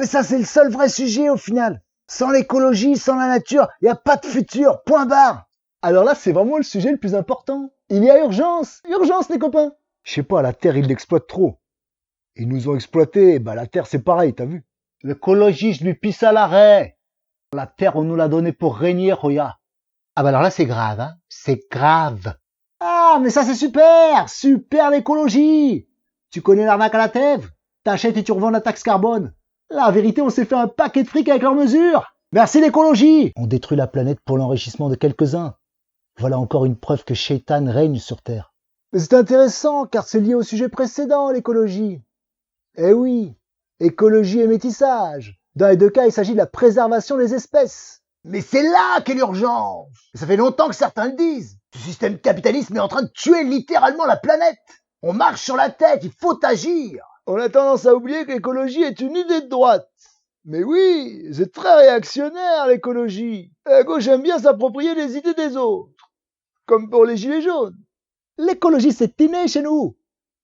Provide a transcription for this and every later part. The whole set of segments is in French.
Mais ça, c'est le seul vrai sujet au final. Sans l'écologie, sans la nature, y a pas de futur, point barre. Alors là, c'est vraiment le sujet le plus important. Il y a urgence. Urgence, les copains. Je sais pas, la Terre, ils l'exploitent trop. Ils nous ont exploités, bah la Terre, c'est pareil, t'as vu? L'écologie, je lui pisse à l'arrêt. La terre, on nous l'a donnée pour régner, Roya. Ah bah alors là, c'est grave, hein. C'est grave. Ah, mais ça, c'est super. Super l'écologie. Tu connais l'arnaque à la Tève? T'achètes et tu revends la taxe carbone. La vérité, on s'est fait un paquet de fric avec leurs mesures. Merci l'écologie. On détruit la planète pour l'enrichissement de quelques-uns. Voilà encore une preuve que Shaitan règne sur Terre. Mais c'est intéressant, car c'est lié au sujet précédent, l'écologie. Eh oui, écologie et métissage. Dans les deux cas, il s'agit de la préservation des espèces. Mais c'est là qu'est l'urgence. Ça fait longtemps que certains le disent. Ce système capitaliste est en train de tuer littéralement la planète. On marche sur la tête, il faut agir. On a tendance à oublier que l'écologie est une idée de droite. Mais oui, c'est très réactionnaire l'écologie. La gauche aime bien s'approprier les idées des autres. Comme pour les gilets jaunes. L'écologie, c'est inné chez nous.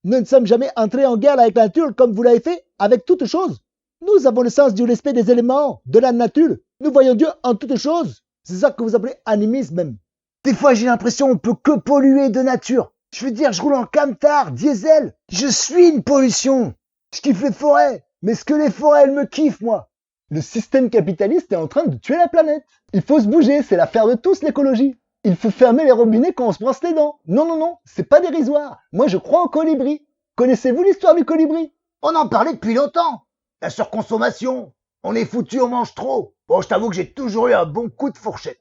Nous ne sommes jamais entrés en guerre avec la nature comme vous l'avez fait avec toutes choses. Nous avons le sens du respect des éléments, de la nature. Nous voyons Dieu en toutes choses. C'est ça que vous appelez animisme même. Des fois, j'ai l'impression qu'on peut que polluer de nature. Je veux dire, je roule en camtar, diesel. Je suis une pollution. Je kiffe les forêts. Mais ce que les forêts, elles me kiffent, moi. Le système capitaliste est en train de tuer la planète. Il faut se bouger, c'est l'affaire de tous l'écologie. Il faut fermer les robinets quand on se brosse les dents. Non, non, non, c'est pas dérisoire. Moi, je crois au colibri. Connaissez-vous l'histoire du colibri? On en parlait depuis longtemps. La surconsommation. On est foutu, on mange trop. Bon, je t'avoue que j'ai toujours eu un bon coup de fourchette.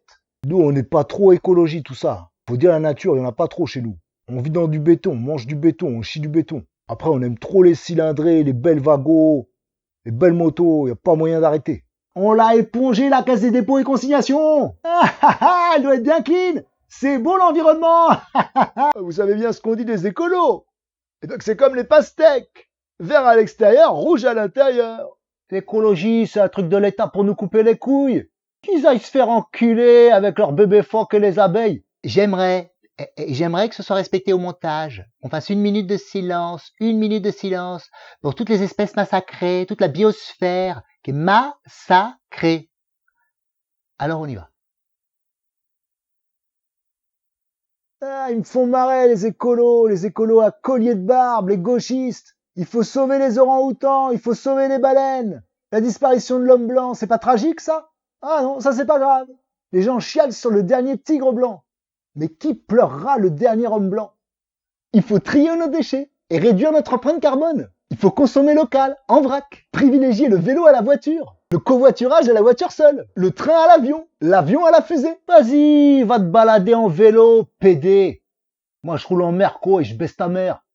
Nous, on n'est pas trop écologie, tout ça. Faut dire la nature, il y en a pas trop chez nous. On vit dans du béton, on mange du béton, on chie du béton. Après, on aime trop les cylindrés, les belles vagos, les belles motos, y a pas moyen d'arrêter. On l'a épongé, la caisse des dépôts et consignations. Elle doit être bien clean. C'est beau l'environnement. Vous savez bien ce qu'on dit des écolos. Et donc c'est comme les pastèques. Vert à l'extérieur, rouge à l'intérieur. L'écologie, c'est un truc de l'État pour nous couper les couilles. Qu'ils aillent se faire enculer avec leurs bébés phoques et les abeilles. J'aimerais que ce soit respecté au montage. On fasse 1 minute de silence, 1 minute de silence pour toutes les espèces massacrées, toute la biosphère qui est massacrée. Alors on y va. Ah, ils me font marrer les écolos à collier de barbe, les gauchistes. Il faut sauver les orang-outans, il faut sauver les baleines. La disparition de l'homme blanc, c'est pas tragique ça? Ah non, ça c'est pas grave. Les gens chialent sur le dernier tigre blanc. Mais qui pleurera le dernier homme blanc? Il faut trier nos déchets et réduire notre empreinte carbone. Il faut consommer local, en vrac, privilégier le vélo à la voiture, le covoiturage à la voiture seule, le train à l'avion à la fusée. Vas-y, va te balader en vélo, PD. Moi je roule en Merco et je baisse ta mère.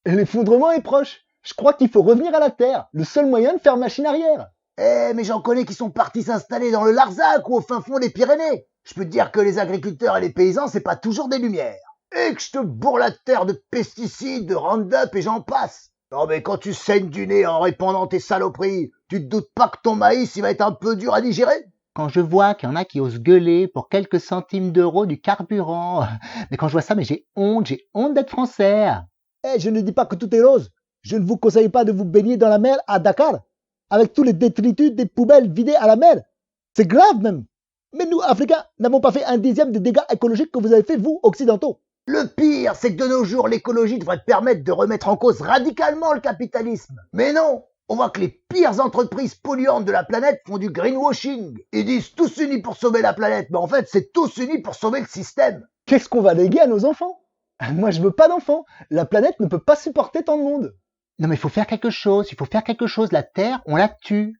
Et l'effondrement est proche. Je crois qu'il faut revenir à la terre, le seul moyen de faire machine arrière. Eh, mais j'en connais qui sont partis s'installer dans le Larzac ou au fin fond des Pyrénées. Je peux te dire que les agriculteurs et les paysans, c'est pas toujours des lumières. Et que je te bourre la terre de pesticides, de Roundup et j'en passe. Non mais quand tu saignes du nez en répandant tes saloperies, tu te doutes pas que ton maïs, il va être un peu dur à digérer? Quand je vois qu'il y en a qui osent gueuler pour quelques centimes d'euros du carburant. Mais quand je vois ça, mais j'ai honte d'être français. Eh, je ne dis pas que tout est rose. Je ne vous conseille pas de vous baigner dans la mer à Dakar, avec tous les détritus des poubelles vidées à la mer. C'est grave même. Mais nous, Africains, n'avons pas fait 1/10 des dégâts écologiques que vous avez fait, vous, Occidentaux. Le pire, c'est que de nos jours, l'écologie devrait te permettre de remettre en cause radicalement le capitalisme. Mais non, on voit que les pires entreprises polluantes de la planète font du greenwashing. Ils disent tous unis pour sauver la planète, mais en fait, c'est tous unis pour sauver le système. Qu'est-ce qu'on va léguer à nos enfants? Moi, je veux pas d'enfants. La planète ne peut pas supporter tant de monde. Non mais il faut faire quelque chose, La Terre, on la tue.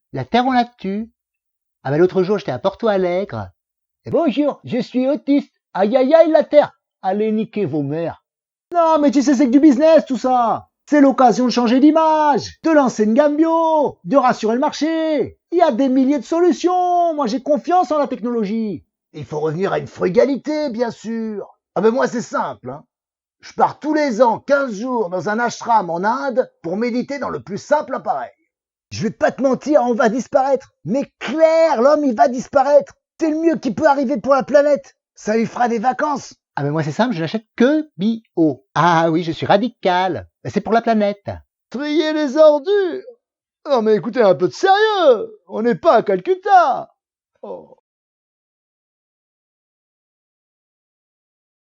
Ah ben l'autre jour, j'étais à Porto Alegre. Et bonjour, je suis autiste. Aïe aïe aïe la Terre. Allez niquer vos mères. Non mais tu sais, c'est que du business tout ça. C'est l'occasion de changer d'image, de lancer une gamme bio, de rassurer le marché. Il y a des milliers de solutions. Moi j'ai confiance en la technologie. Il faut revenir à une frugalité, bien sûr. Ah ben moi c'est simple, hein. Je pars tous les ans 15 jours dans un ashram en Inde pour méditer dans le plus simple appareil. Je vais pas te mentir, on va disparaître. Mais clair, l'homme il va disparaître. C'est le mieux qui peut arriver pour la planète. Ça lui fera des vacances. Ah ben moi c'est simple, je n'achète que bio. Ah oui, je suis radical. C'est pour la planète. Trier les ordures. Non mais écoutez, un peu de sérieux. On n'est pas à Calcutta. Oh.